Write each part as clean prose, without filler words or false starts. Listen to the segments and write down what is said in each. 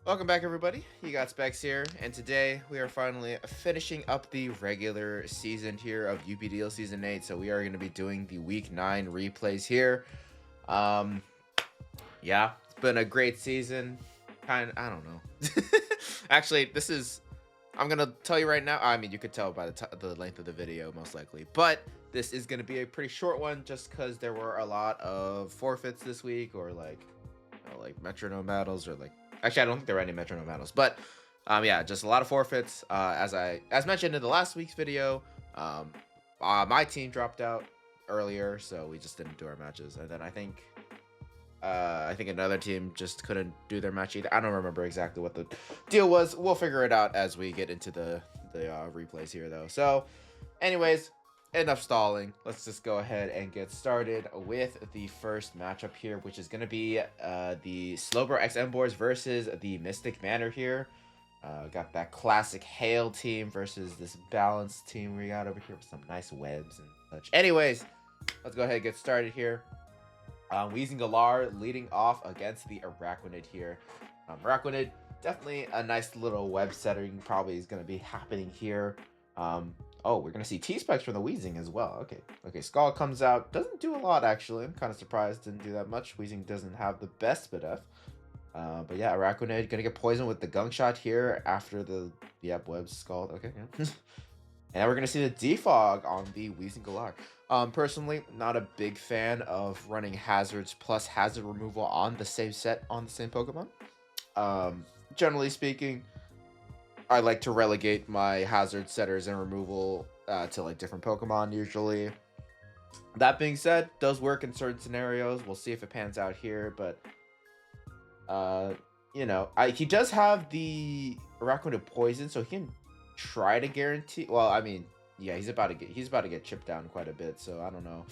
Welcome back, everybody. You got Specs here, and today we are finally finishing up the regular season here of UPDL Season 8. So we are going to be doing the Week 9 replays here. Um, yeah, it's been a great season. I don't know. Actually, I'm going to tell you right now. I mean, you could tell by the length of the video, most likely. But this is going to be a pretty short one just because there were a lot of forfeits this week, or like metronome battles, or like actually I don't think there were any metronome battles, but yeah, just a lot of forfeits. As mentioned in the last week's video, my team dropped out earlier, so we just didn't do our matches, and then I think another team just couldn't do their match either. I don't remember exactly what the deal was. We'll figure it out as we get into the replays here, though. So, anyways, enough stalling. Let's just go ahead and get started with the first matchup here, which is going to be the Slowbros X Emboars versus the Mystic Manor here. Got that classic Hail team versus this balanced team we got over here with some nice webs and such. Anyways, let's go ahead and get started here. Gimmighoul leading off against the Araquanid here. Araquanid, definitely a nice little web setting probably is going to be happening here. Oh, we're going to see T-Specs from the Weezing as well. Okay, Skull comes out. Doesn't do a lot, actually. I'm kind of surprised. Didn't do that much. Weezing doesn't have the best BDF. But yeah, Araquanid going to get poisoned with the gunk shot here after the web's Scald. Okay, yeah. And we're going to see the defog on the Weezing Galar. Personally, not a big fan of running hazards plus hazard removal on the same set on the same Pokemon. Generally speaking, I like to relegate my hazard setters and removal to like different Pokemon usually. That being said, does work in certain scenarios. We'll see if it pans out here, but he does have the Araquanid poison, so he can try to guarantee. Well, I mean, yeah, he's about to get chipped down quite a bit, so I don't know.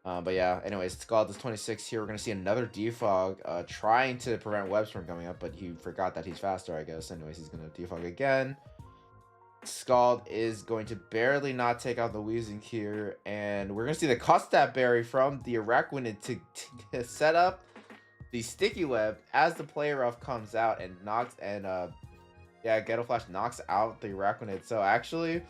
But yeah, anyways, Scald is 26 here. We're gonna see another defog, trying to prevent webs from coming up, but he forgot that he's faster, I guess. Anyways, he's gonna defog again. Scald is going to barely not take out the Weezing here, and we're gonna see the Custap Berry from the Araquanid to set up the sticky web as the player rough comes out and Ghetto Flash knocks out the Araquanid. So actually,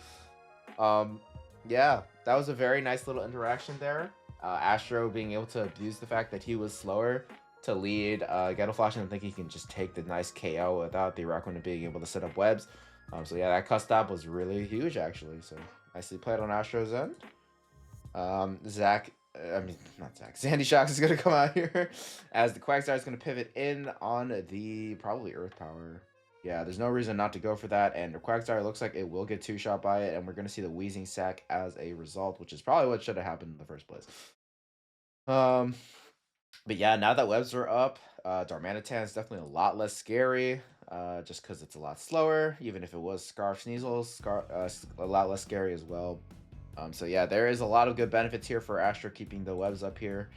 yeah, that was a very nice little interaction there. Astro being able to abuse the fact that he was slower to lead Ghetto Flash, and I think he can just take the nice KO without the Araquanid being able to set up webs. So yeah, that Custap was really huge actually. So nicely played on Astro's end. Sandy Shocks is going to come out here as the Quagsire is going to pivot in on the probably Earth Power. Yeah, there's no reason not to go for that, and the Quagsire looks like it will get two-shot by it, and we're going to see the Weezing sack as a result, which is probably what should have happened in the first place. But yeah, now that webs are up, Darmanitan is definitely a lot less scary, just because it's a lot slower. Even if it was Scarf Sneasel, a lot less scary as well. So yeah, there is a lot of good benefits here for Astro keeping the webs up here.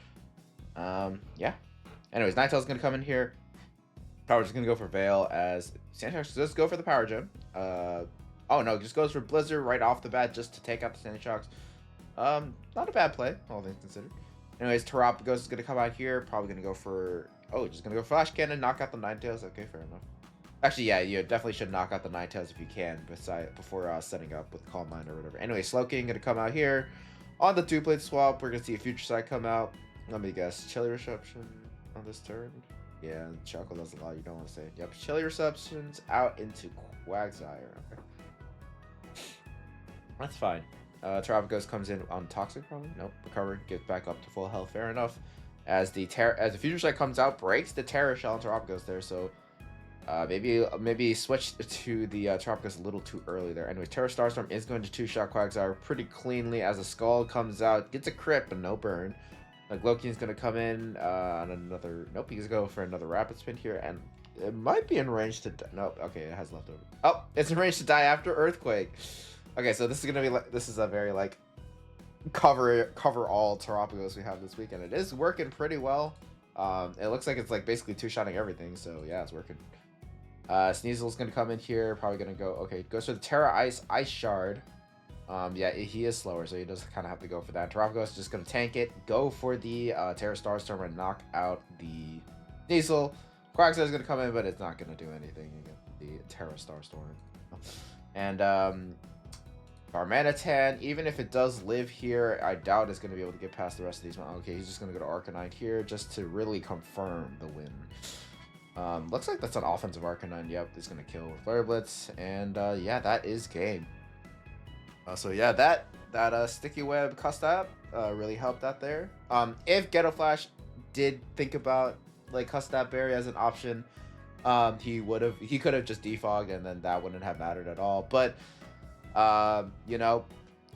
Yeah. Anyways, Ninetale's gonna come in here. Power's just gonna go for Veil as Sandyshock does go for the Power Gem. Oh no, just goes for Blizzard right off the bat just to take out the Sandyshock. Not a bad play, all things considered. Anyways, Terapagos is gonna come out here, probably gonna go for just gonna go Flash Cannon, knock out the Ninetales. Okay, fair enough. Actually, yeah, you definitely should knock out the Ninetales if you can, before setting up with Calm Mind or whatever. Anyway, Slowking gonna come out here. On the two-plate swap, we're gonna see a Future Sight come out. Let me guess, Chilly Reception on this turn? Yeah, Choco does a lot you don't want to say. Yep, Chilly Receptions out into Quagsire. Okay. That's fine. Terapagos comes in on Toxic, probably? Nope, recover, get back up to full health, fair enough. As the Future Sight comes out, breaks the Terra Shell on Terapagos there, so maybe switch to the Terapagos a little too early there. Anyways, Terra Starstorm is going to two-shot Quagsire pretty cleanly as a Skull comes out, gets a crit, but no burn. Like, Loki's going to come in on another... Nope, he's going to go for another Rapid Spin here, and it might be in range to... Nope, okay, it has leftover. Oh, it's in range to die after Earthquake. Okay, so this is going to be like... This is a very, like, cover all Terapagos we have this week, and it is working pretty well. It looks like it's, like, basically two-shotting everything, so yeah, it's working. Sneasel's gonna come in here, probably gonna go, okay, goes for the Terra Ice Shard. Yeah, he is slower, so he does kind of have to go for that. Terapagos is just gonna tank it, go for the Terra Starstorm and knock out the Sneasel. Quagsire is gonna come in, but it's not gonna do anything against the Terra Starstorm. And Darmanitan, even if it does live here, I doubt it's gonna be able to get past the rest of these. Okay, he's just gonna go to Arcanine here just to really confirm the win. Looks like that's an offensive Arcanine. Yep, he's gonna kill with Flare Blitz, and yeah, that is game. So yeah, that Sticky Web Custap really helped out there. If Ghetto Flash did think about like Custap Berry as an option, he could have just defogged, and then that wouldn't have mattered at all. But you know,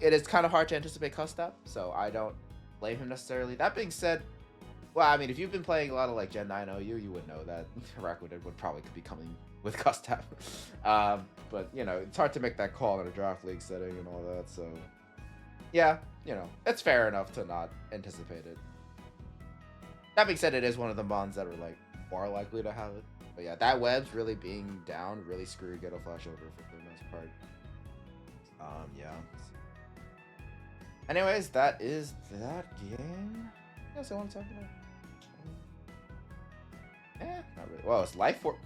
it is kind of hard to anticipate Custap, so I don't blame him necessarily. That being said, well, I mean, if you've been playing a lot of like Gen 9 OU, you would know that Rakuten would probably be coming with Custap. But you know, it's hard to make that call in a draft league setting and all that. So yeah, you know, it's fair enough to not anticipate it. That being said, it is one of the mons that are like more likely to have it. But yeah, that web's really being down really screwed Ghetto Flash over for the most part. Yeah. Anyways, that is that game. What else I want to talk about? Not really. Well, it's Life Orb.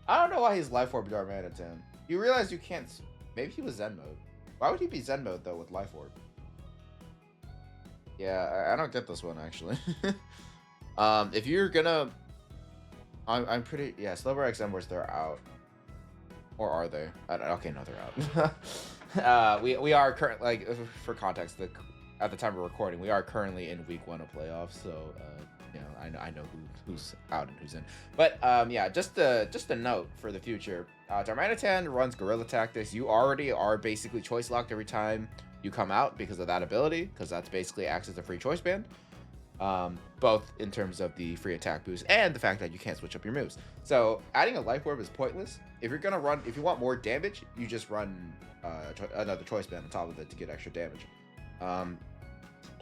I don't know why he's Life Orb Darmanitan. You realize you can't. Maybe he was Zen mode. Why would he be Zen mode though with Life Orb? Yeah, I don't get this one actually. If you're gonna, I'm pretty. Yeah, Slowbros Emboars, they're out. Or are they? Okay, no, they're out. We are currently, like, for context, at the time of recording, we are currently in week 1 of playoffs, so you know, I know who's out and who's in. But yeah, just a note for the future. Darmanitan runs Guerrilla Tactics. You already are basically choice locked every time you come out because of that ability, because that's basically acts as a free choice band. Both in terms of the free attack boost and the fact that you can't switch up your moves. So adding a Life Orb is pointless. If you want more damage, you just run another choice band on top of it to get extra damage.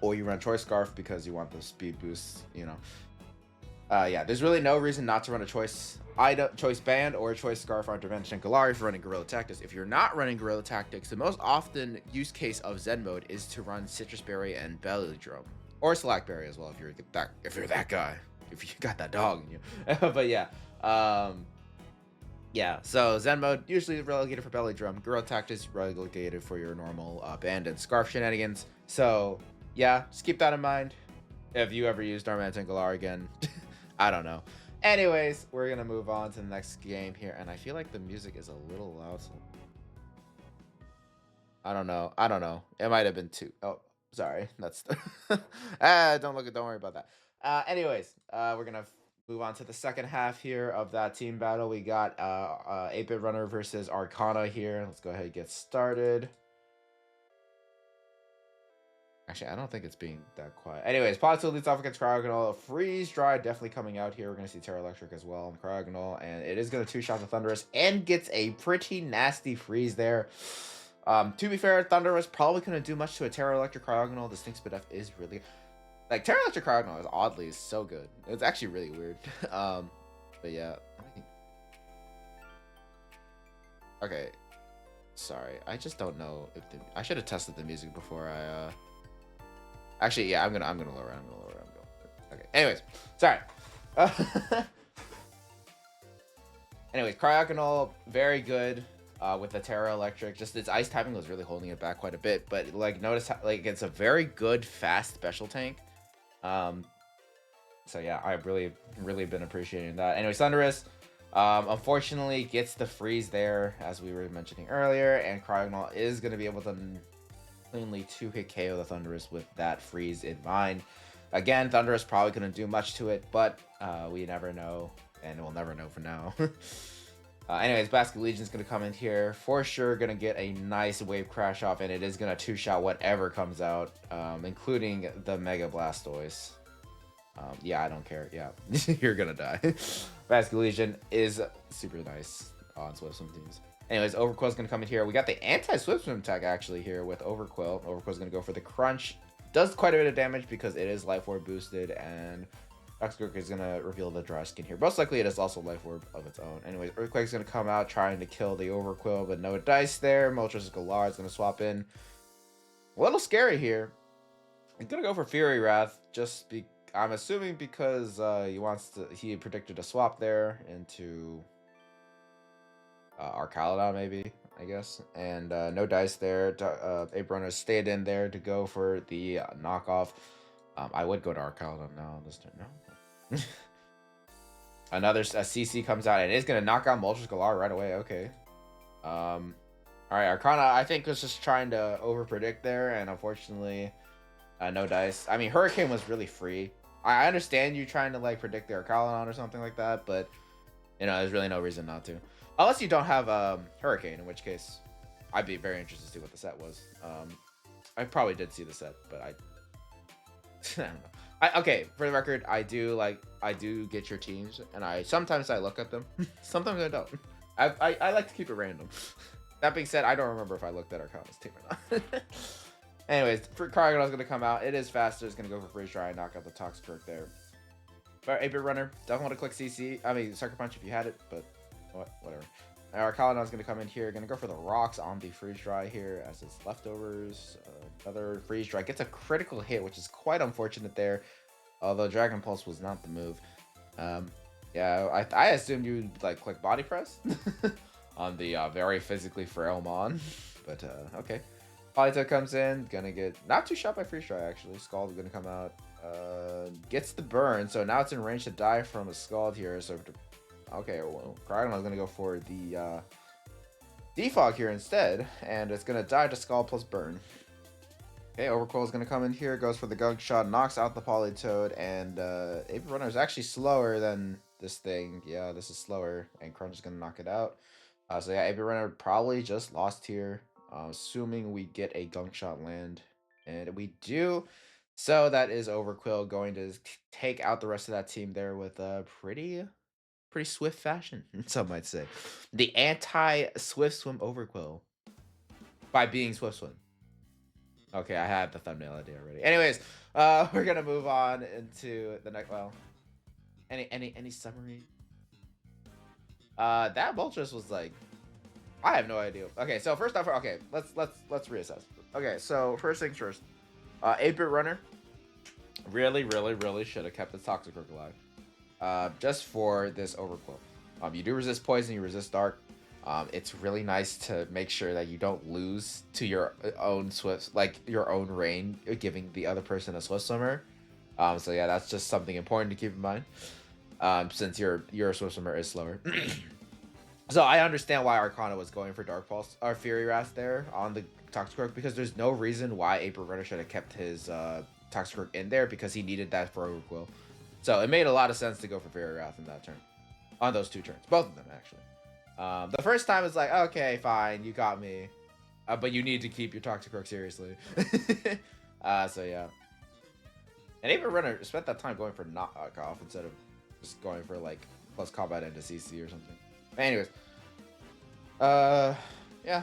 Or you run Choice Scarf because you want the speed boost, you know. Yeah, there's really no reason not to run a choice band or a Choice Scarf on Darmanitan Galari for running Guerrilla Tactics. If you're not running Guerrilla Tactics, the most often use case of Zen mode is to run Citrus Berry and Belly Drum. Or Slackberry as well if you're that guy, if you got that dog in you. But yeah, yeah. So Zen mode usually relegated for Belly Drum. Guerrilla Tactics relegated for your normal band and scarf shenanigans. So yeah, just keep that in mind. If you ever use Darmanitan Galar again, I don't know. Anyways, we're gonna move on to the next game here, and I feel like the music is a little loud. So I don't know. It might have been too. Oh. Sorry, that's don't worry about that. Anyways, we're gonna move on to the second half here of that team battle. We got 8-Bit Runner versus Arcana here. Let's go ahead and get started. Actually, I don't think it's being that quiet. Anyways, Pot leads off against Cryogonal. Freeze Dry definitely coming out here. We're gonna see Terra Electric as well on Cryogonal, and it is gonna 2-shot the Thunderous and gets a pretty nasty freeze there. To be fair, Thunder is probably going to do much to a Terra Electric Cryogonal. This Stink Spit F is really... Like, Terra Electric Cryogonal is oddly so good. It's actually really weird. But yeah. Okay. Sorry. I just don't know if the... I should have tested the music before I... Actually, yeah, I'm gonna lower it. Okay. Anyways. Sorry. Anyways, Cryogonal, very good. With the Terra Electric, just its ice typing was really holding it back quite a bit. But like, notice how, like, it's a very good fast special tank. So yeah, I've really been appreciating that. Anyway, Thunderous, unfortunately gets the freeze there as we were mentioning earlier, and Cryogonal is going to be able to cleanly 2-hit KO the Thunderous with that freeze in mind. Again, Thunderous probably couldn't do much to it, but we never know, and we'll never know for now. Anyways, Basket Legion's going to come in here. For sure, going to get a nice wave crash off, and it is going to 2-shot whatever comes out, including the Mega Blastoise. Yeah, I don't care. Yeah, you're going to die. Basket Legion is super nice on Swift Swim teams. Anyways, Overquill's going to come in here. We got the anti-Swift Swim tag actually here with Overquill. Overquill's going to go for the Crunch. Does quite a bit of damage because it is Life Orb boosted, and Oxgurk is going to reveal the dry skin here. Most likely it is also Life Orb of its own. Anyways, Earthquake's going to come out trying to kill the Overquill, but no dice there. Moltres Galar is going to swap in. A little scary here. I'm going to go for Fury Wrath just I'm assuming because he predicted a swap there into Arcalodon maybe, I guess. And no dice there. Ape Runner stayed in there to go for the knockoff. I would go to Arcalodon now this turn. No. Another CC comes out and it's gonna knock out Moltres Galar right away. Okay. All right, Arcana. I think was just trying to overpredict there, and unfortunately, no dice. I mean, Hurricane was really free. I understand you trying to like predict the Arcalodon or something like that, but you know, there's really no reason not to, unless you don't have Hurricane, in which case, I'd be very interested to see what the set was. I probably did see the set, but I don't know. Okay, for the record, I do get your teams, and sometimes I look at them, sometimes I don't. I like to keep it random. That being said, I don't remember if I looked at Arcana's team or not. Anyways, Cryogonal's gonna come out. It is faster. It's gonna go for Freeze Dry and knock out the Toxicroak there. But 8-bit runner, definitely want to click CC. I mean, Sucker Punch if you had it, but whatever. Arcalodon's gonna come in here. Gonna go for the rocks on the Freeze Dry here as its leftovers. Another Freeze Dry gets a critical hit, which is quite unfortunate there. Although Dragon Pulse was not the move. Yeah, I assumed you'd like click Body Press on the very physically frail Mon, but okay. Polito comes in, gonna get not too shot by Freeze Dry actually. Scald gonna come out, gets the burn, so now it's in range to die from a Scald here. So okay, well, Cryogonal is gonna go for the Defog here instead, and it's gonna die to Scald plus burn. Okay, Overcoil is gonna come in here, goes for the Gunk Shot, knocks out the Politoed, and 8-bit runner is actually slower than this thing. Yeah, this is slower, and Crunch is gonna knock it out. So yeah, 8-bit runner probably just lost here. Assuming we get a Gunk Shot land, and we do. So that is Overquill going to take out the rest of that team there with a pretty swift fashion, some might say. The anti-Swift Swim Overquill by being Swift Swim. Okay, I had the thumbnail idea already. Anyways, we're gonna move on into the next. Well, any summary? That Moltres was like, I have no idea. Okay, so first off, okay, let's reassess. Okay, so first things first, 8-bit runner really should have kept the Toxicroak alive, just for this Overquill. You do resist poison, you resist dark. It's really nice to make sure that you don't lose to your own Swift, like your own rain, giving the other person a Swift Swimmer. So yeah, that's just something important to keep in mind, since your Swift Swimmer is slower. So I understand why Arcana was going for Dark Pulse or Fury Wrath there on the Toxicroak, because there's no reason why 8-bit runner should have kept his Toxicroak in there, because he needed that for Overquill. So it made a lot of sense to go for Fury Wrath in that turn, on those two turns, both of them actually. The first time it's like, okay, fine, you got me, but you need to keep your Toxicroak seriously. So yeah, and 8-bit runner spent that time going for knockoff instead of just going for like plus combat into CC or something. Anyways, yeah.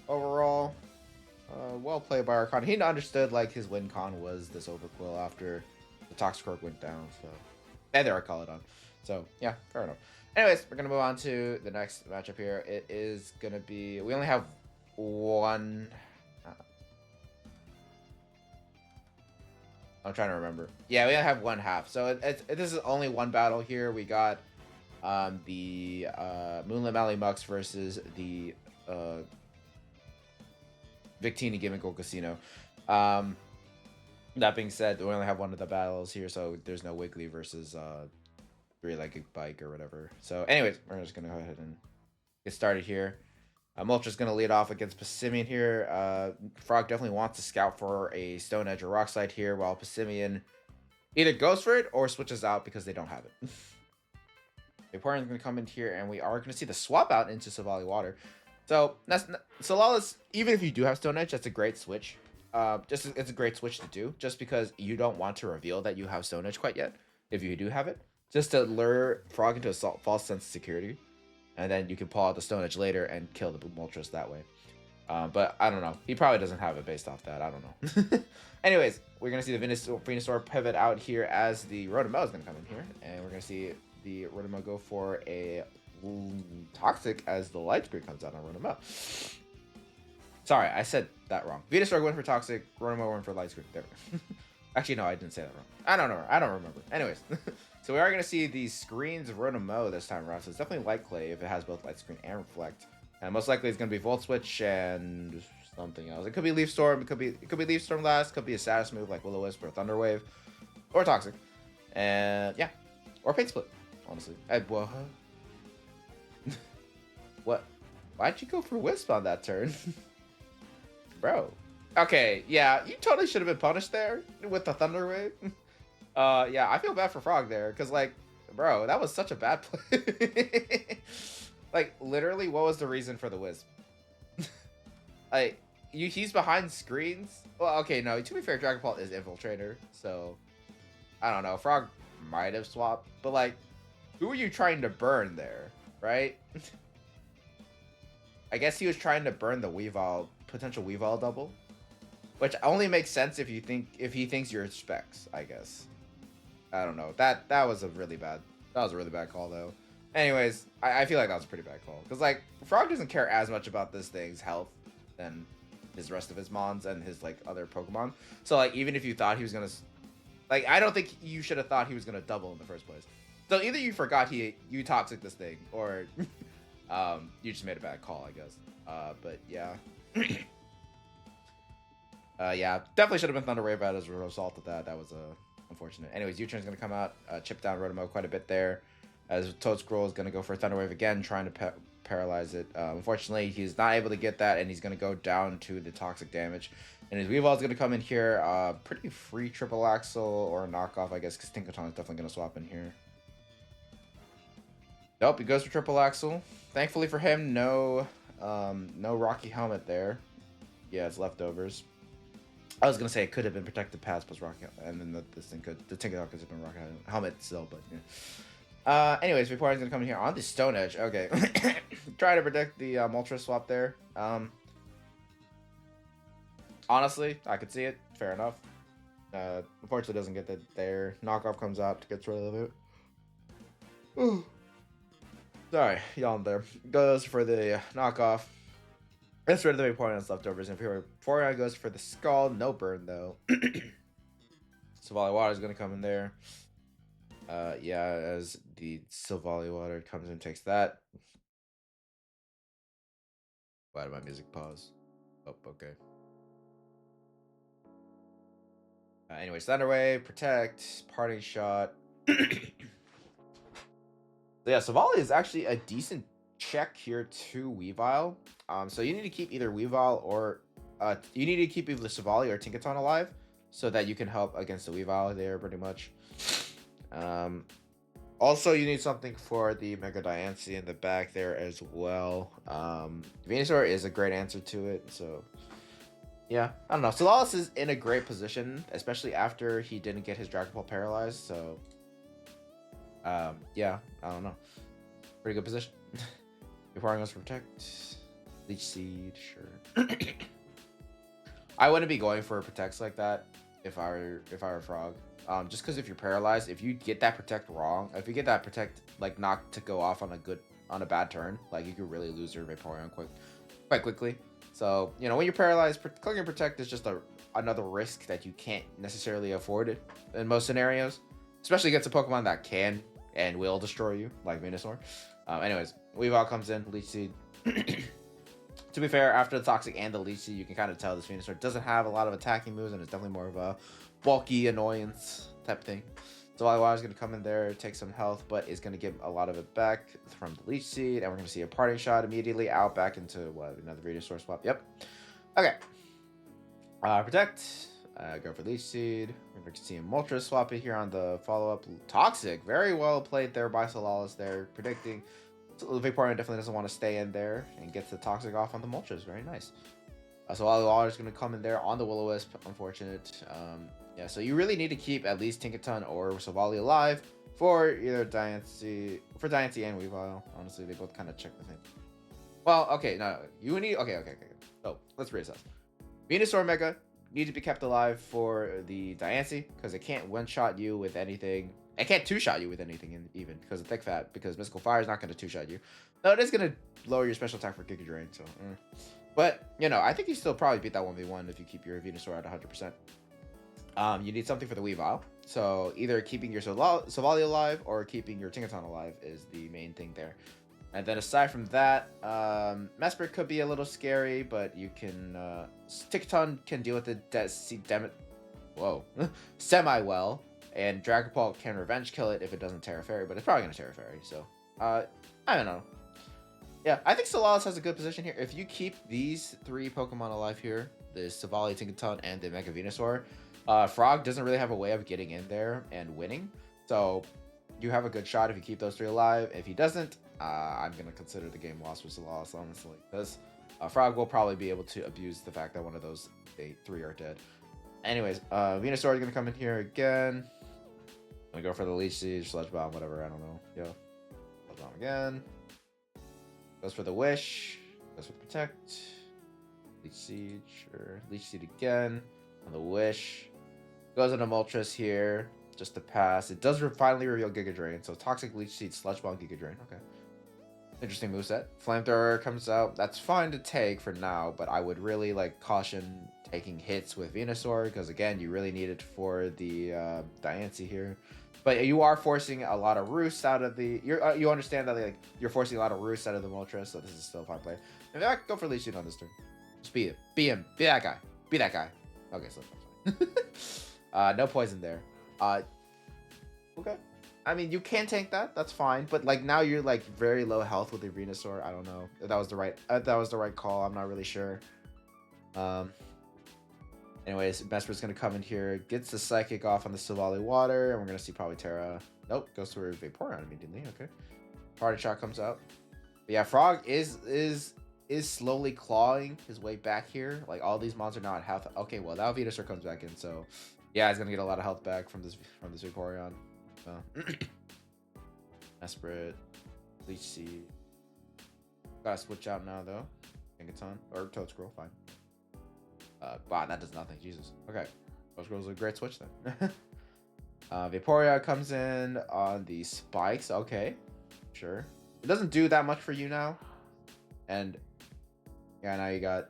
Overall, well played by Arcana. He understood like his win con was this Overquill after the Toxicroak went down. So, and there Arcalodon. So yeah, fair enough. Anyways, we're gonna move on to the next matchup here. It is gonna be, we only have one. I'm trying to remember. Yeah, we only have one half. So this is only one battle here. We got the Moonlit Malie Muks versus the Victini Gimmighoul Casino. That being said, we only have one of the battles here, so there's no Wiggly versus Three-Legged Bike or whatever. So anyways, we're just gonna go ahead and get started here. Moltres gonna lead off against Passimian here. Frog definitely wants to scout for a Stone Edge or Rock Slide here, while Passimian either goes for it or switches out because they don't have it. Vaporeon's going to come in here, and we are going to see the swap out into Savali Water. So Lawless, even if you do have Stone Edge, that's a great switch. It's a great switch to do, just because you don't want to reveal that you have Stone Edge quite yet, if you do have it, just to lure Frog into a false sense of security, and then you can pull out the Stone Edge later and kill the Moltres that way. But I don't know. He probably doesn't have it based off that. I don't know. Anyways, we're going to see the Venusaur pivot out here as the Rotomel is going to come in here, and we're going to see the Rotomel go for a Toxic as the Light Screen comes out on Rotomel. Sorry, I said that wrong. Venusaur went for Toxic, Rotomel went for Light Screen. There. Actually, no, I didn't say that wrong. I don't know. I don't remember. Anyways, so we are going to see the screens Rotomo this time around. So it's definitely Light Clay if it has both Light Screen and Reflect. And most likely it's going to be Volt Switch and something else. It could be Leaf Storm. It could be Leaf Storm last. Could be a status move like Will-O-Wisp or Thunder Wave. Or Toxic. And yeah. Or Paint Split, honestly. What? What? Why'd you go for Wisp on that turn? Bro. Okay, yeah, you totally should have been punished there with the Thunder Wave. Yeah, I feel bad for Frog there, because, like, bro, that was such a bad play. Like, literally, what was the reason for the Wisp? Like, he's behind screens? Well, okay, no, to be fair, Dragon Ball is Infiltrator, so, I don't know, Frog might have swapped, but, like, who were you trying to burn there, right? I guess he was trying to burn the Weavile, potential Weavile double. Which only makes sense if he thinks you're specs, I guess. I don't know. That was a really bad call though. Anyways, I feel like that was a pretty bad call. Because like Frog doesn't care as much about this thing's health than his rest of his mons and his like other Pokemon. So like even if you thought he was gonna like I don't think you should have thought he was gonna double in the first place. So either you forgot you toxic this thing or you just made a bad call, I guess. But yeah. Yeah, definitely should have been Thunder Wave out as a result of that. That was unfortunate. Anyways, U-Turn's going to come out, chip down Rotomo quite a bit there. As Toadscroll is going to go for Thunder Wave again, trying to paralyze it. Unfortunately, he's not able to get that, and he's going to go down to the toxic damage. And his Weavile is going to come in here. Pretty free Triple Axle or knockoff, I guess, because Tinkaton is definitely going to swap in here. Nope, he goes for Triple Axle. Thankfully for him, no Rocky Helmet there. Yeah, it's leftovers. I was gonna say it could have been Protected Pass plus Rocket, and then the Tinkaton could have been Rocket Helmet still, but yeah. Anyways, Vaporeon's gonna come in here on the Stone Edge. Okay, try to protect the Moltres swap there. Honestly, I could see it. Fair enough. Unfortunately, doesn't get that there. Knockoff comes out, gets rid of it. Ooh. Sorry, yawn there. Goes for the knockoff. Gets rid of the Vaporeon's leftovers, and Vaporeon goes for the Skull. No burn, though. Silvally Water is going to come in there. Yeah, as the Silvally Water comes in and takes that. Why did my music pause? Oh, okay. Anyways, Thunder Wave, Protect, Parting Shot. So yeah, Silvally is actually a decent check here to Weavile. So you need to keep either Weavile or you need to keep either Silvally or Tinkaton alive so that you can help against the Weavile there pretty much. Also, you need something for the Mega Diancie in the back there as well. Venusaur is a great answer to it, so yeah, I don't know. Solaris is in a great position, especially after he didn't get his Dragon Ball paralyzed, so yeah, I don't know. Pretty good position. Before I goes for Protect, Leech Seed, sure. I wouldn't be going for Protects like that if I were Frog. Just because if you're paralyzed, if you get that Protect wrong, if you get that Protect like not to go off on a bad turn, like you could really lose your Vaporeon quite quickly. So you know when you're paralyzed, clicking Protect is just another risk that you can't necessarily afford in most scenarios, especially against a Pokemon that can and will destroy you, like Venusaur. Anyways, Weavile comes in, Leech Seed. To be fair, after the Toxic and the Leech Seed, you can kind of tell this Venusaur doesn't have a lot of attacking moves, and it's definitely more of a bulky annoyance type thing. So Water is going to come in there, take some health, but is going to get a lot of it back from the Leech Seed, and we're going to see a Parting Shot immediately out back into another Venusaur swap. Yep. Okay. Protect. Go for Leech Seed. We're going to see a Moltres swap it here on the follow-up. Toxic. Very well played there by Solaris there, predicting. So Vaporeon definitely doesn't want to stay in there and gets the Toxic off on the Moltres. Very nice. So Water is going to come in there on the Will-O-Wisp. Unfortunate. Yeah, so you really need to keep at least Tinkaton or Silvally alive for either Diancie and Weavile. Honestly, they both kind of check the thing. Well, okay, no, you need. Okay. So let's reassess. Venusaur Mega need to be kept alive for the Diancie because it can't one-shot you with anything. It can't two-shot you with anything even because of Thick Fat, because Mystical Fire is not going to two-shot you. No, it is going to lower your special attack for Giga Drain, so. But, you know, I think you still probably beat that 1v1 if you keep your Venusaur at 100%. you need something for the Weavile. So either keeping your Savali alive or keeping your Tinkaton alive is the main thing there. And then aside from that, Mesprit could be a little scary, but you can Tinkaton can deal with the semi well, and Dragapult can revenge kill it if it doesn't Terra Fairy, but it's probably gonna Terra Fairy. So I don't know. Yeah, I think Solaris has a good position here. If you keep these 3 Pokemon alive here, the Savali, Tinkaton, and the Mega Venusaur, Frog doesn't really have a way of getting in there and winning. So you have a good shot if you keep those 3 alive. If he doesn't, I'm going to consider the game lost for Solaris, honestly. Because Frog will probably be able to abuse the fact that one of those 3 are dead. Anyways, Venusaur is going to come in here again. I'm going to go for the Leech Seed, Sludge Bomb, whatever, I don't know. Yo, Sludge Bomb again. Goes for the Wish. Goes for the Protect. Leech Seed, sure. Leech Seed again. On the Wish. Goes into Moltres here. Just to pass. It does finally reveal Giga Drain. So Toxic Leech Seed, Sludge Bomb, Giga Drain. Okay. Interesting moveset. Flamethrower comes out. That's fine to take for now, but I would really caution taking hits with Venusaur because again, you really need it for the Diancie here. But you are forcing a lot of roosts out of the. You understand that you're forcing a lot of roosts out of the Moltres, so this is still a fine play. In fact, go for Leech Seed on this turn. Just be it. Be him. Be that guy. Be that guy. Okay, so that's fine. No poison there. Okay. I mean, you can tank that. That's fine. But now you're very low health with the Venusaur. I don't know if that was the right call. I'm not really sure. Anyways, Mesprit's gonna come in here, gets the Psychic off on the Savali Water, and we're gonna see probably Terra. Nope, goes through Vaporeon immediately. Okay. Party Shot comes out. But yeah, Frog is slowly clawing his way back here. All these monsters now at health. Okay, well now Venusaur comes back in, so yeah, he's gonna get a lot of health back from this Vaporeon. Mesprit, Leech Seed. Gotta switch out now though. Tinkaton or Toadscroll, fine. Wow, that does nothing. Jesus. Okay, Toadscroll's a great switch then. Vaporeon comes in on the spikes. Okay, sure. It doesn't do that much for you now, and yeah, now you got.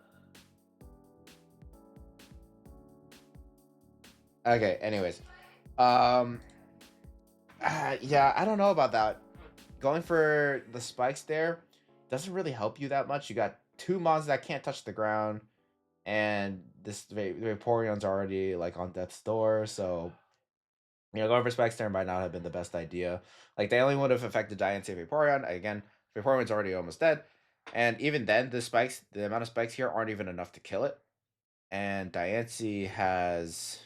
Okay. Anyways, yeah, I don't know about that. Going for the spikes there doesn't really help you that much. You got 2 mons that can't touch the ground, and this Vaporeon's already on death's door, so going for spikes there might not have been the best idea. They only would have affected Diancie Vaporeon. Again, Vaporeon's already almost dead, and even then, the amount of spikes here aren't even enough to kill it. And Diancie has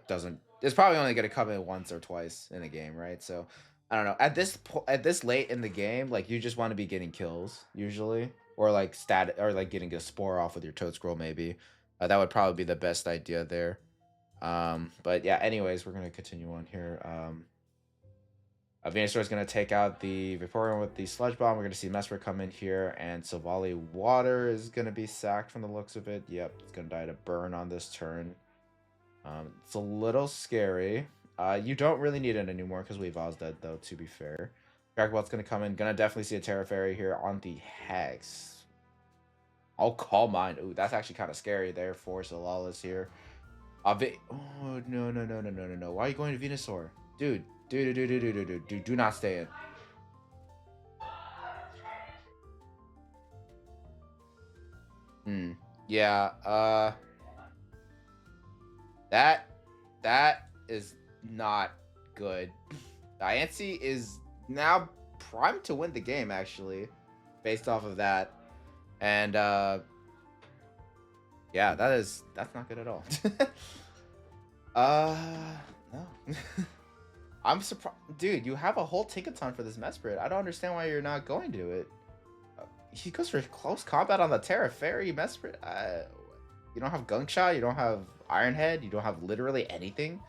doesn't. It's probably only going to come in once or twice in a game, right? So I don't know. At this late in the game, you just want to be getting kills usually, or getting a spore off with your Toadscroll maybe. That would probably be the best idea there. But yeah. Anyways, we're gonna continue on here. Venusaur is gonna take out the Vaporeon with the Sludge Bomb. We're gonna see Mesprit come in here, and Savali Water is gonna be sacked from the looks of it. Yep, it's gonna die to burn on this turn. It's a little scary. You don't really need it anymore because Weavile's dead, though, to be fair. Dragapult's gonna come in. Gonna definitely see a Terra Fairy here on the Hex. I'll call mine. Ooh, that's actually kind of scary there for Solaris here. Oh, no. Why are you going to Venusaur? Dude, do not stay in. Yeah, that is not good. Diancie is now primed to win the game, actually, based off of that. And yeah, that's not good at all. No. I'm surprised, dude. You have a whole Tinkaton for this Mesprit. I don't understand why you're not going to it. He goes for close combat on the Terra Fairy Mesprit. You don't have Gunk Shot. You don't have Iron Head. You don't have literally anything.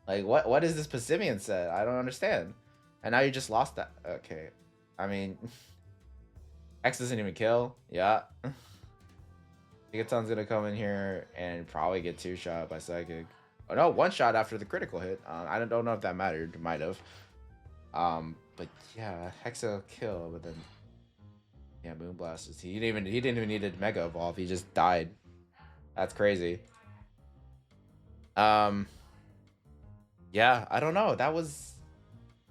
What is this Passimian set? I don't understand. And now you just lost that. Okay, I mean, X doesn't even kill. Yeah. Tinkaton's gonna come in here and probably get 2-shot by Psychic. Oh no, 1-shot after the critical hit. I don't know if that mattered. Might have. But yeah, Hexa kill. But then, yeah, Moonblast. He didn't even need a Mega Evolve. He just died. That's crazy. Yeah, I don't know. That was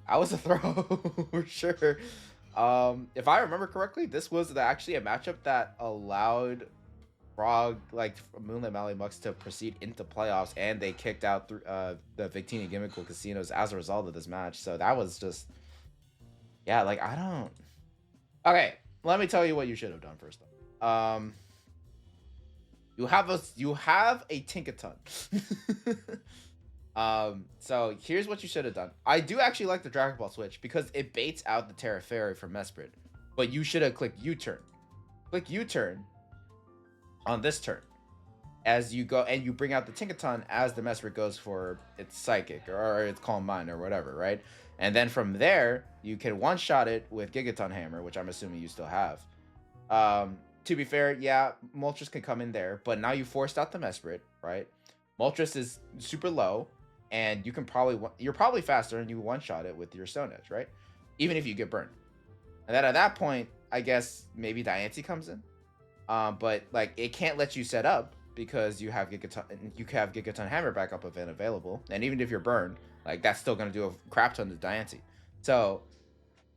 a throw for sure. If I remember correctly, this was actually a matchup that allowed Frog, like Moonlit Malie Muks, to proceed into playoffs, and they kicked out the Victini Gimmighoul casinos as a result of this match. So that was just, yeah, like I don't. Okay, let me tell you what you should have done first. You have a Tinkaton. So here's what you should have done. I do actually like the Dragon Ball switch because it baits out the Terra Fairy from Mesprit, but you should have clicked U-turn. Click U-turn on this turn as you go, and you bring out the Tinkaton as the Mesprit goes for its Psychic or its Calm Mind or whatever, right? And then from there, you can one-shot it with Gigaton Hammer, which I'm assuming you still have. To be fair, yeah, Moltres can come in there, but now you forced out the Mesprit, right? Moltres is super low, and you're probably faster, and you one-shot it with your Stone Edge, right? Even if you get burned. And then at that point, I guess maybe Diancie comes in. But like it can't let you set up because you have Gigaton Hammer backup event available, and even if you're burned, like that's still gonna do a crap ton to Diancie. So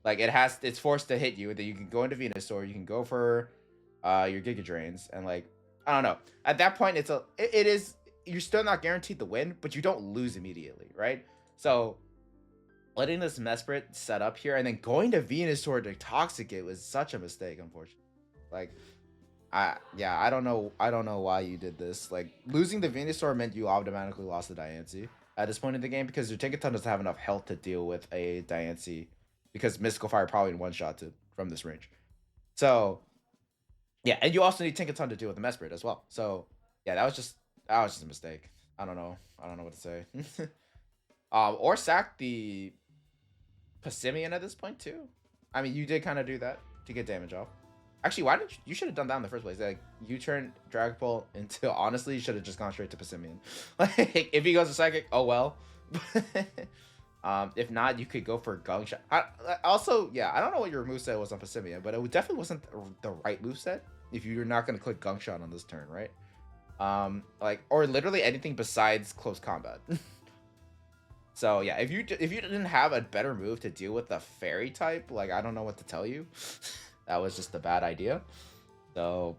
like it's forced to hit you. That you can go into Venusaur, you can go for your Giga Drains, and like I don't know. At that point, it is you're still not guaranteed the win, but you don't lose immediately, right? So letting this Mesprit set up here and then going to Venusaur to Toxic it was such a mistake, unfortunately. Like I don't know why you did this. Like losing the Venusaur meant you automatically lost the Diancie at this point in the game because your Tinkaton doesn't have enough health to deal with a Diancie because Mystical Fire probably one shot it from this range. So yeah, and you also need Tinkaton to deal with the Mesprit as well. So yeah, that was just a mistake. I don't know. I don't know what to say. Or sack the Passimian at this point too. I mean, you did kind of do that to get damage off. Actually, why didn't you should have done that in the first place? Like you turned Dragon Ball into honestly, you should have just gone straight to Passimian. Like if he goes to Psychic, oh well. If not, you could go for Gong Shot. Also, yeah, I don't know what your moveset was on Passimian, but it definitely wasn't the right moveset if you're not gonna click Gong Shot on this turn, right? Like or literally anything besides close combat. So yeah, if you didn't have a better move to deal with the fairy type, like I don't know what to tell you. That was just a bad idea. So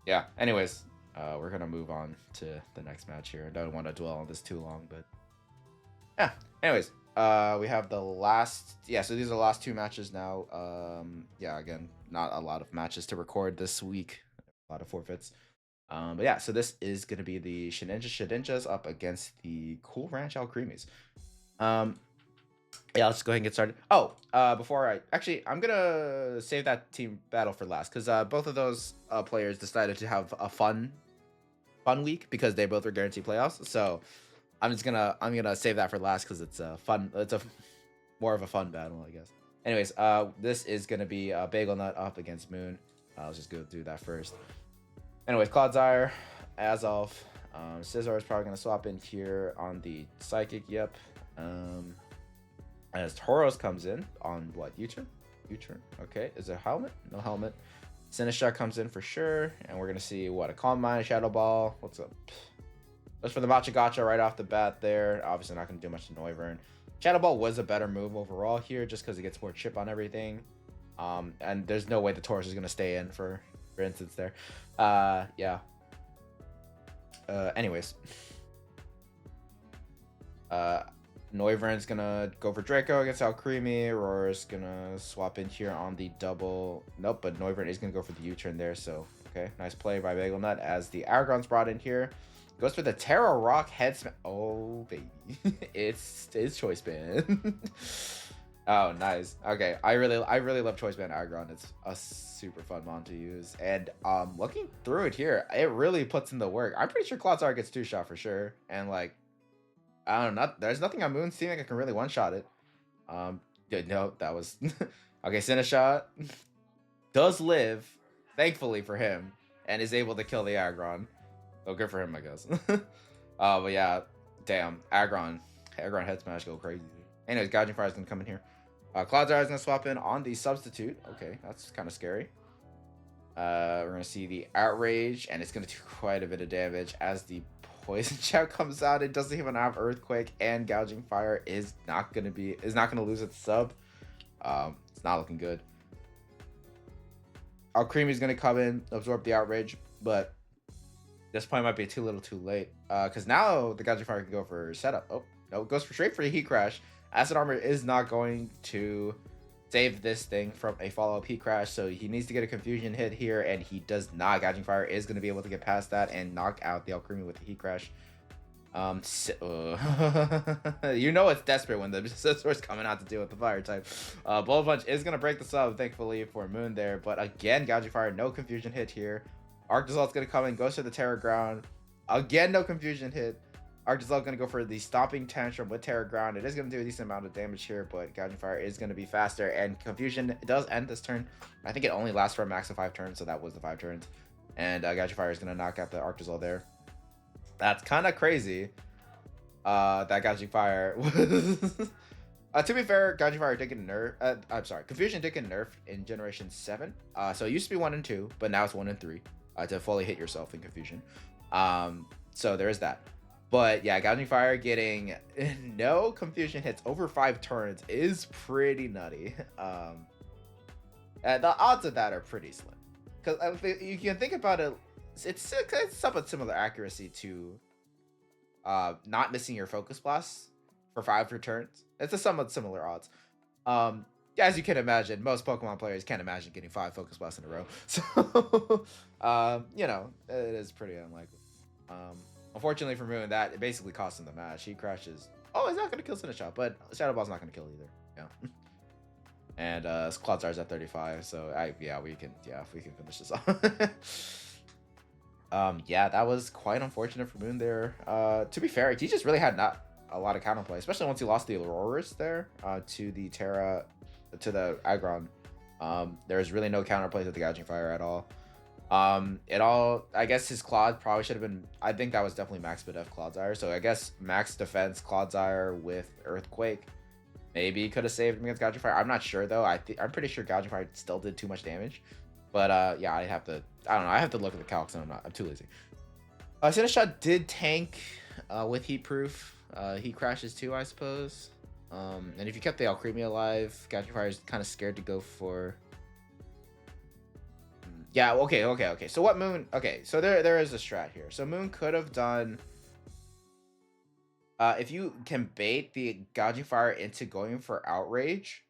yeah. Anyways, we're gonna move on to the next match here. I don't want to dwell on this too long, but yeah. Anyways, we have the last. Yeah, so these are the last two matches now. Yeah, again, not a lot of matches to record this week. A lot of forfeits. But yeah, so this is gonna be the Shedinjas up against the Cool Ranch Alcremies. Yeah, let's go ahead and get started. Oh, I'm gonna save that team battle for last because both of those players decided to have a fun week because they both are guaranteed playoffs. So I'm gonna save that for last because it's a more of a fun battle, I guess. Anyways, this is gonna be Bagel Nut up against Moon. Let's just go do that first. Anyways, Clodsire, Azov, Scizor is probably gonna swap in here on the Psychic. Yep. As Tauros comes in on what? U-turn? U-turn. Okay. Is there a helmet? No helmet. Sheninja comes in for sure. And we're going to see what? A Calm Mind, Shadow Ball. What's up? That's for the Matcha Gotcha right off the bat there. Obviously not going to do much to Noivern. Shadow Ball was a better move overall here just because it gets more chip on everything. And there's no way the Tauros is going to stay in for instance there. Yeah. Anyways. Noivern's gonna go for Draco against Alcremie. Aurora's gonna swap in here on the double. Nope, but Noivern is gonna go for the U-turn there. So, okay, nice play by Bagel Nut as the Aragron's brought in here. Goes for the Terra Rock head smash. Oh, baby. it's Choice Band. Oh, nice. Okay, I really love Choice Band Aragron. It's a super fun mon to use. And looking through it here, it really puts in the work. I'm pretty sure Clodsire gets 2-shot for sure. And like, I don't know. There's nothing on Moon's team that can really one-shot it. No, that was okay. Sinishot does live, thankfully for him, and is able to kill the Aggron. So good for him, I guess. But yeah, damn, Aggron head smash go crazy. Anyways, Gouging Fire is gonna come in here. Clodsire is gonna swap in on the substitute. Okay, that's kind of scary. We're gonna see the Outrage, and it's gonna do quite a bit of damage as the Poison Jab comes out. It doesn't even have Earthquake, and Gouging Fire is not gonna lose its sub. It's not looking good. Alcremies is gonna come in, absorb the outrage, but this point might be too little too late. Because now the Gouging Fire can go for setup. Oh, no, it goes for straight for the Heat Crash. Acid Armor is not going to save this thing from a follow-up Heat Crash, so he needs to get a Confusion hit here, and he does not. Gouging Fire is going to be able to get past that and knock out the Alcremie with the Heat Crash. You know it's desperate when the Scizor's coming out to deal with the fire type. Bullet Punch is going to break the sub, thankfully, for Moon there, but again, Gouging Fire, no Confusion hit here. Arctazol's going to come in, goes to the Terra Ground. Again, no Confusion hit. Arctazol going to go for the Stomping Tantrum with Terra Ground. It is going to do a decent amount of damage here, but Gouging Fire is going to be faster, and Confusion does end this turn. I think it only lasts for a max of 5 turns, so that was the 5 turns. And Gouging Fire is going to knock out the Arctazol there. That's kind of crazy. That Gouging Fire to be fair, Gouging Fire did get nerfed. I'm sorry, Confusion did get nerfed in Generation 7. So it used to be 1 and 2, but now it's 1 and 3 to fully hit yourself in Confusion. So there is that. But yeah, Gouging Fire getting no Confusion hits over 5 turns is pretty nutty. And the odds of that are pretty slim. Because you can think about it, it's somewhat similar accuracy to not missing your Focus Blast for 5 returns. It's a somewhat similar odds. As you can imagine, most Pokemon players can't imagine getting 5 Focus Blasts in a row. So, you know, it is pretty unlikely. Unfortunately for Moon, that it basically cost him the match. He crashes. Oh, he's not going to kill Cineshot, but Shadow Ball's not going to kill either. Yeah. And Clodsar's at 35, so we can finish this off. Yeah, that was quite unfortunate for Moon there. To be fair, he just really had not a lot of counterplay, especially once he lost the Auroras there to the Terra, to the Aggron. There's really no counterplay to the Gouging Fire at all. I guess his Claude probably should have been, I think that was definitely max BDF Clodsire, so I guess max defense Clodsire with Earthquake maybe could have saved him against Gouging Fire. I'm not sure though. I'm pretty sure Gouging Fire still did too much damage, but yeah, I don't know, I have to look at the calcs, and I'm too lazy. Cineashot did tank with Heat Proof. Heat Crashes too, I suppose. And if you kept the Alcremie alive, Gouging Fire is kind of scared to go for. Yeah, okay. So what Moon... Okay, so there is a strat here. So Moon could have done... if you can bait the Gouging Fire into going for Outrage,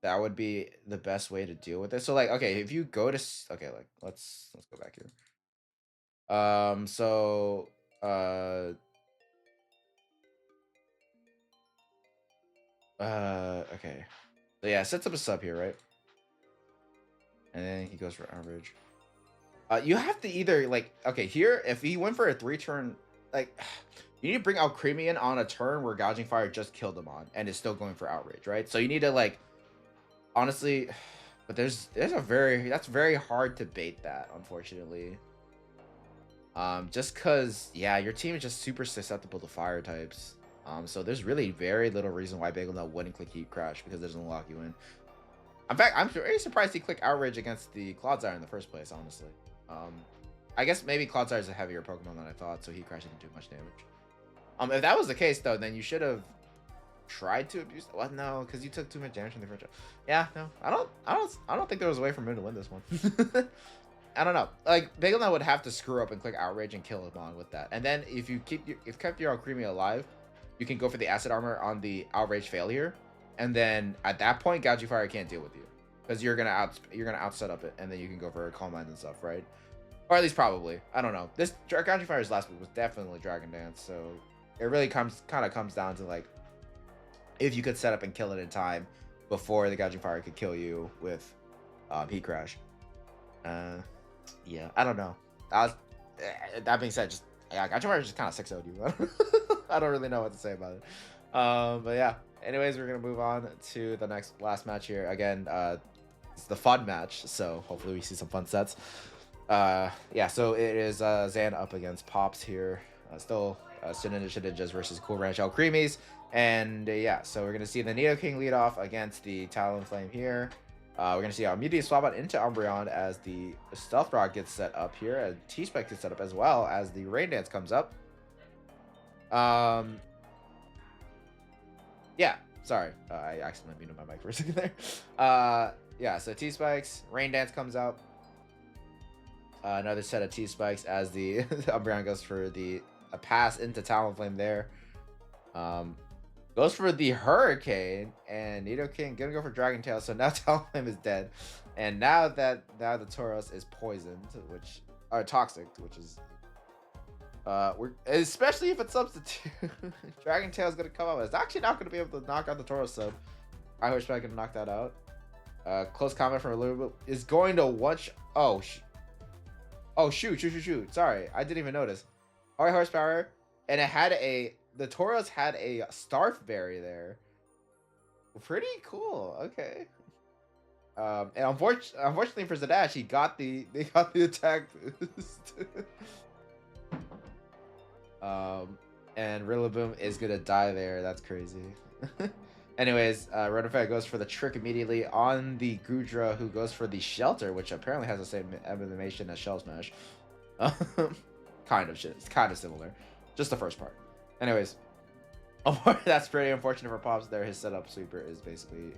that would be the best way to deal with it. So, like, okay, if you go to... Okay, like, let's go back here. Okay. So, yeah, sets up a sub here, right? And then he goes for Outrage. You have to either, like, okay, here, if he went for a 3-turn, like, you need to bring Alcremie in on a turn where Gouging Fire just killed him on and is still going for Outrage, right? So you need to, like, honestly, but that's very hard to bait that, unfortunately. Just because, yeah, your team is just super susceptible to fire types. So there's really very little reason why BagelNut wouldn't click Heat Crash, because it doesn't lock you in. In fact, I'm very surprised he clicked Outrage against the Clodsire in the first place, honestly. I guess maybe Clodsire is a heavier Pokemon than I thought, so Heat Crash didn't do much damage. If that was the case, though, then you should have tried to abuse. Well, no, because you took too much damage from the first round. Yeah, no, I don't think there was a way for Moon to win this one. I don't know. Like, BagelNut would have to screw up and click Outrage and kill him on with that. And then if you kept your Alcremie alive, you can go for the Acid Armor on the Outrage failure. And then at that point, Gouging Fire can't deal with you, because you're gonna out set up it, and then you can go for Calm Mind and stuff, right? Or at least probably. I don't know. This Gouging Fire's last move was definitely Dragon Dance, so it really kind of comes down to, like, if you could set up and kill it in time before the Gouging Fire could kill you with Heat Crash. Yeah, I don't know. That being said, Gouging Fire just kind of 6-0'd you. I don't really know what to say about it. But yeah. Anyways, we're gonna move on to the last match here. Again, it's the fun match, so hopefully we see some fun sets. Yeah, so it is Zan up against Pops here. Still Shedinjas versus Cool Ranch Alcremies. And yeah, so we're gonna see the Nidoking lead off against the Talonflame here. We're gonna see our immediate swap out into Umbreon as the Stealth Rock gets set up here, and T-Spec gets set up as well as the Rain Dance comes up. Yeah, sorry. I accidentally muted my mic for a second there. Yeah, so T-Spikes. Rain Dance comes out. Another set of T-Spikes as the Umbreon goes for a pass into Talonflame there. Goes for the Hurricane, and Nidoking gonna go for Dragon Tail, so now Talonflame is dead. And now the Tauros is poisoned, which are toxic, which is we're especially if it's substitute. Dragon Tail is gonna come out. It's actually not gonna be able to knock out the Tauros sub. I wish I could knock that out. Close combat from a little bit is going to watch. Oh shoot. Sorry, I didn't even notice. High horsepower, and the Tauros had a Starf Berry there. Pretty cool. Okay. And unfortunately for Zadash, they got the attack boost. And Rillaboom is gonna die there. That's crazy. Anyways, Rotophag goes for the trick immediately on the Goodra, who goes for the Shelter, which apparently has the same animation as Shell Smash. Kind of shit. It's kind of similar. Just the first part. Anyways, that's pretty unfortunate for Pops there. His setup sweeper is basically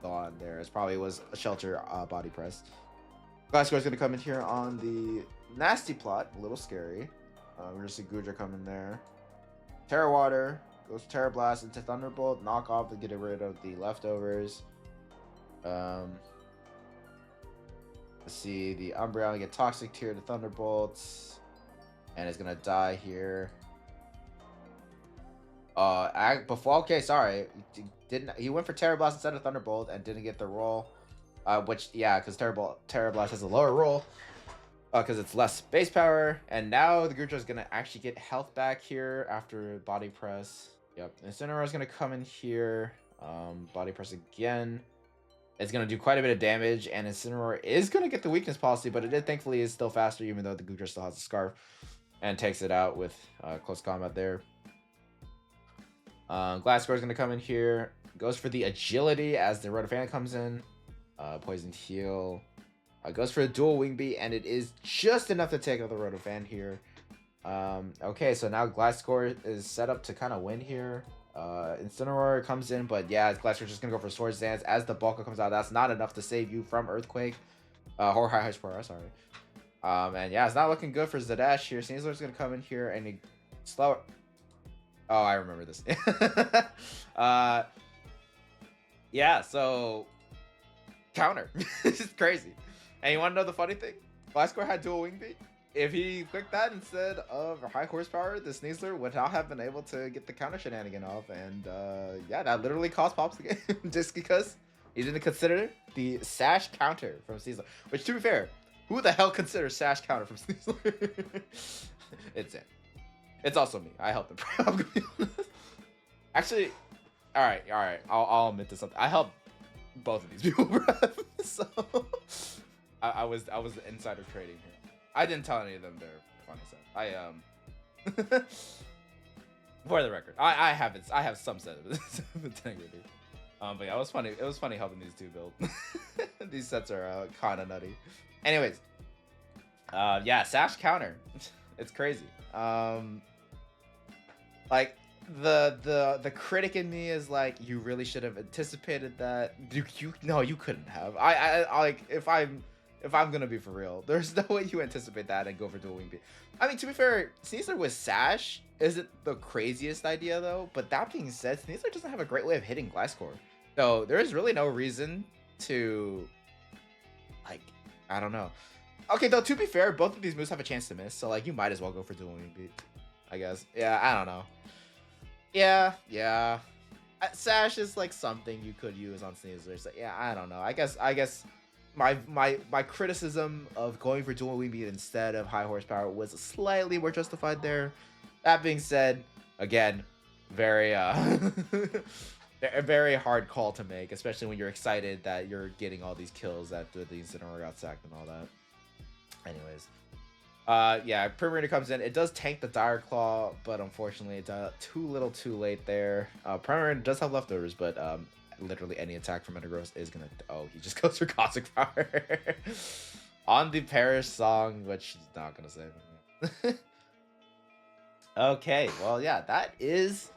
gone there. It probably was a Shelter body press. Glasgow is going to come in here on the Nasty Plot. A little scary. We're going to see Goodra come in there. Terra Water. Goes Terra Blast into Thunderbolt. Knock off to get rid of the leftovers. Let's see. The Umbreon get Toxic Tier to Thunderbolts. And it's going to die here. Okay, sorry. He went for Terra Blast instead of Thunderbolt and didn't get the roll. Which, yeah, because Terra Blast has a lower roll. Because it's less base power. And now the Goodra is going to actually get health back here after Body Press. Yep. Incineroar is going to come in here. Body Press again. It's going to do quite a bit of damage. And Incineroar is going to get the weakness policy. But it thankfully is still faster, even though the Goodra still has a Scarf. And takes it out with close combat there. Glasgow is going to come in here. Goes for the Agility as the Rotofan comes in. Poisoned Heal. Goes for a dual Wing Beat, and it is just enough to take out the Rotofan here. Okay, so now Glasgow is set up to kind of win here. Incineroar comes in, but yeah, Glasgow is just going to go for Swords Dance. As the Bulka comes out, that's not enough to save you from Earthquake. Or High Horsepower, sorry. And yeah, it's not looking good for Zadash here. SNEASLER is going to come in here and slow. Oh, I remember this. Yeah, so counter. This is crazy. And you want to know the funny thing? Glasgow had dual Wing Beat. If he clicked that instead of High Horsepower, the SNEASLER would not have been able to get the counter shenanigan off. And yeah, that literally cost Pops the game. Just because he didn't consider the Sash counter from SNEASLER. Which, to be fair, who the hell considers Sash counter from SNEASLER? It's it. It's also me. I helped him. I'm gonna be honest. Actually, all right. I'll admit to something. I helped both of these people, bro. So I was insider trading here. I didn't tell any of them their funny stuff. For the record, I have some sense of integrity. But yeah, it was funny. It was funny helping these two build. These sets are kind of nutty. Anyways, yeah, Sash counter. It's crazy. Like the critic in me is like, you really should have anticipated that. You couldn't have. I like if I'm gonna be for real, there's no way you anticipate that and go for dual Wing Beat. I mean, to be fair, SNEASLER with Sash isn't the craziest idea though. But that being said, SNEASLER doesn't have a great way of hitting Gliscor, so there is really no reason to, like, I don't know. Okay, though, to be fair, both of these moves have a chance to miss, so like you might as well go for dual Wing Beat, I guess. Yeah, I don't know. Yeah. Sash is like something you could use on SNEASLER. So yeah, I don't know. I guess my criticism of going for dual Wing Beat instead of High Horsepower was slightly more justified there. That being said, again, very a very hard call to make, especially when you're excited that you're getting all these kills after the Incineroar got sacked and all that. Anyways, yeah, Primarina comes in. It does tank the Dire Claw, but unfortunately it's too little too late there. Primarina does have leftovers, but literally any attack from Metagross is gonna, oh, he just goes for Cosmic Power on the Perish Song, which he's not gonna save him. Okay, well, yeah, that was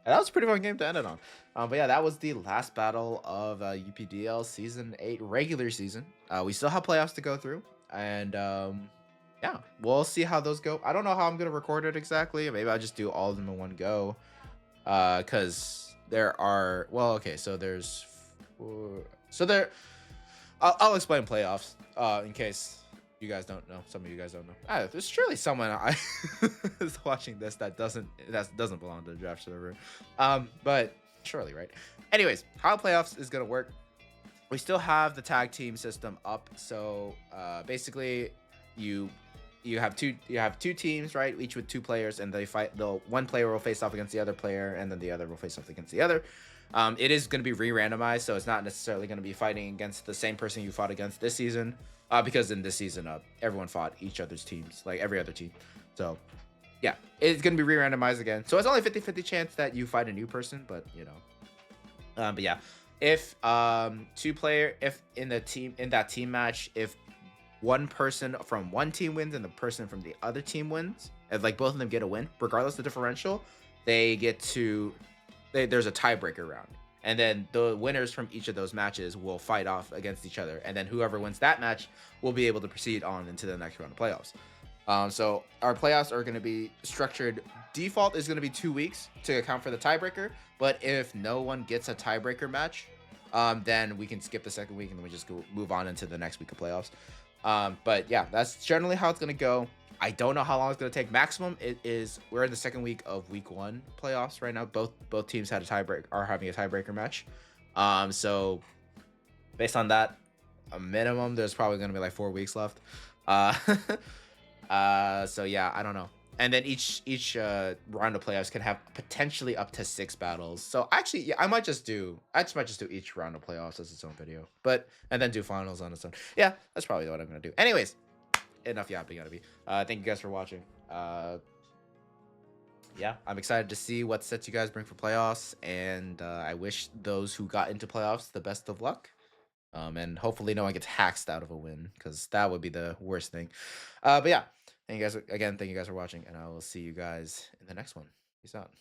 a pretty fun game to end it on. But yeah, that was the last battle of UPDL Season 8 regular season. We still have playoffs to go through, and yeah, we'll see how those go. I don't know how I'm gonna record it exactly. Maybe I'll just do all of them in one go. Because there are okay, so there's so there. I'll explain playoffs. In case you guys don't know, some of you guys don't know. There's surely someone I is watching this that doesn't belong to the draft server. But surely, right? Anyways, how playoffs is gonna work? We still have the tag team system up. So basically, you you have two teams, right? Each with two players, and they fight. The one player will face off against the other player, and then the other will face off against the other. It is going to be re-randomized, so it's not necessarily going to be fighting against the same person you fought against this season. Because in this season, everyone fought each other's teams, like every other team. So yeah, it's going to be re-randomized again. So it's only 50-50 chance that you fight a new person, but you know. But yeah, if if in that team match, if one person from one team wins and the person from the other team wins, if like both of them get a win, regardless of the differential, they get to there's a tiebreaker round. And then the winners from each of those matches will fight off against each other. And then whoever wins that match will be able to proceed on into the next round of playoffs. So our playoffs are going to be structured. Default is going to be 2 weeks to account for the tiebreaker. But if no one gets a tiebreaker match, then we can skip the second week and then we just move on into the next week of playoffs. But yeah, that's generally how it's going to go. I don't know how long it's going to take. Maximum it is. We're in the second week of week 1 playoffs right now. Both teams had a tiebreak are having a tiebreaker match. So based on that, a minimum there's probably going to be like 4 weeks left. So yeah, I don't know. And then each round of playoffs can have potentially up to 6 battles. So actually, yeah, I might just do each round of playoffs as its own video, and then do finals on its own. Yeah, that's probably what I'm gonna do. Anyways, enough yapping out of me. Thank you guys for watching. Yeah, I'm excited to see what sets you guys bring for playoffs, and I wish those who got into playoffs the best of luck. And hopefully no one gets hacked out of a win, because that would be the worst thing. But yeah, thank you guys again. Thank you guys for watching, and I will see you guys in the next one. Peace out.